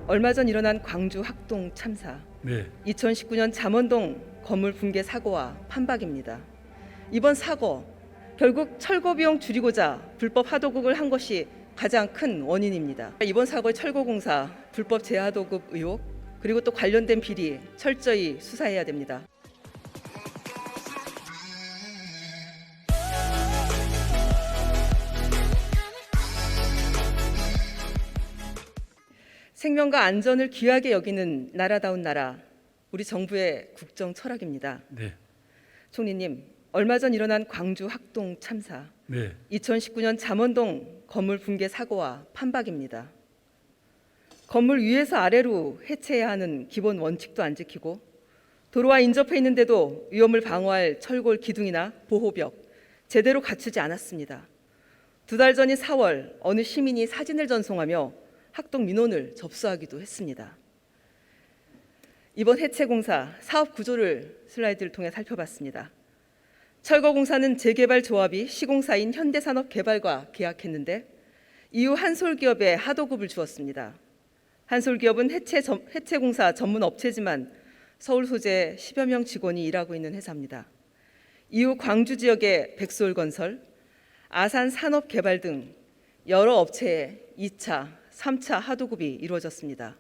얼마 전 일어난 광주 학동 참사, 네. 2019년 잠원동 건물 붕괴 사고와 판박입니다. 이번 사고, 결국 철거 비용 줄이고자 불법 하도급을 한 것이 가장 큰 원인입니다. 이번 사고의 철거공사 불법 재하도급 의혹, 그리고 또 관련된 비리 철저히 수사해야 됩니다. 생명과 안전을 귀하게 여기는 나라다운 나라, 우리 정부의 국정 철학입니다. 네. 총리님, 얼마 전 일어난 광주 학동 참사, 네. 2019년 잠원동 건물 붕괴 사고와 판박입니다. 건물 위에서 아래로 해체해야 하는 기본 원칙도 안 지키고 도로와 인접해 있는데도 위험을 방어할 철골 기둥이나 보호벽 제대로 갖추지 않았습니다. 2달 전인 4월 어느 시민이 사진을 전송하며 학동 민원을 접수하기도 했습니다. 이번 해체 공사 사업 구조를 슬라이드를 통해 살펴봤습니다. 철거공사는 재개발 조합이 시공사인 현대산업개발과 계약했는데 이후 한솔기업에 하도급을 주었습니다. 한솔기업은 해체 공사 전문 업체지만 서울 소재 10여 명 직원이 일하고 있는 회사입니다. 이후 광주 지역의 백솔건설, 아산산업개발 등 여러 업체에 2차, 3차 하도급이 이루어졌습니다.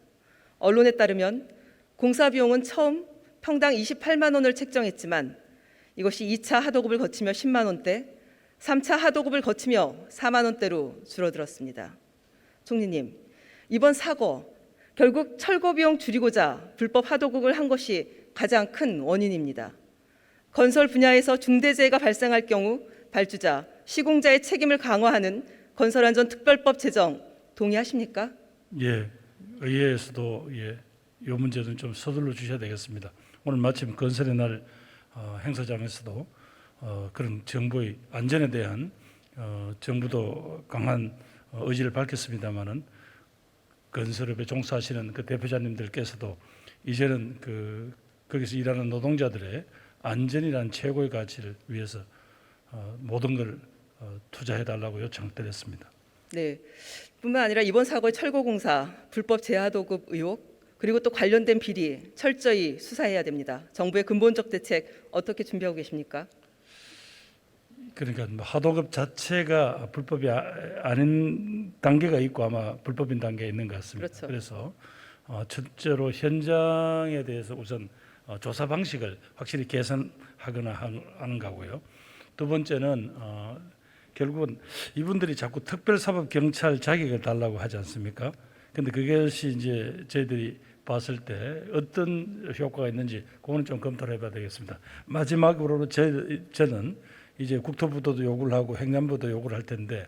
언론에 따르면 공사 비용은 처음 평당 28만 원을 책정했지만 이것이 2차 하도급을 거치며 10만 원대, 3차 하도급을 거치며 4만 원대로 줄어들었습니다. 총리님, 이번 사고 결국 철거 비용 줄이고자 불법 하도급을 한 것이 가장 큰 원인입니다. 건설 분야에서 중대재해가 발생할 경우 발주자, 시공자의 책임을 강화하는 건설안전특별법 제정 동의하십니까? 예. 의회에서도 이 문제는 좀 서둘러 주셔야 되겠습니다. 오늘 마침 건설의 날 행사장에서도 그런 정부의 안전에 대한 정부도 강한 의지를 밝혔습니다마는 건설업에 종사하시는 그 대표자님들께서도 이제는 거기서 일하는 노동자들의 안전이란 최고의 가치를 위해서 모든 걸 투자해달라고 요청드렸습니다. 네, 뿐만 아니라 이번 사고의 철거공사 불법 재하도급 의혹 그리고 또 관련된 비리 철저히 수사해야 됩니다. 정부의 근본적 대책 어떻게 준비하고 계십니까? 그러니까 하도급 자체가 불법이 아닌 단계가 있고 아마 불법인 단계에 있는 것 같습니다. 그렇죠. 그래서 첫째로 현장에 대해서 우선 조사 방식을 확실히 개선하거나 하는 거고요. 두 번째는 결국은 이분들이 자꾸 특별사법 경찰 자격을 달라고 하지 않습니까? 근데 그것이 이제 저희들이 봤을 때 어떤 효과가 있는지 그거는 좀 검토를 해봐야 되겠습니다. 마지막으로는 저는 이제 국토부도 요구를 하고 행안부도 요구를 할 텐데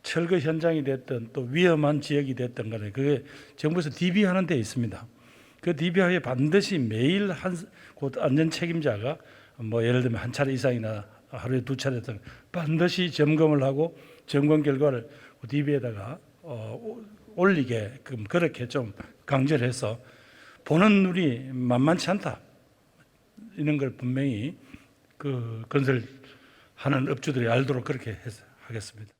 철거 현장이 됐든 또 위험한 지역이 됐든 간에 그게 정부에서 DB하는 데 있습니다. 그 DB하에 반드시 매일 그 안전 책임자가 뭐 예를 들면 한 차례 이상이나 하루에 2차례 등 반드시 점검을 하고 점검 결과를 DB에다가 올리게끔 그렇게 좀 강제를 해서 보는 눈이 만만치 않다 이런 걸 분명히 그 건설하는 업주들이 알도록 그렇게 하겠습니다.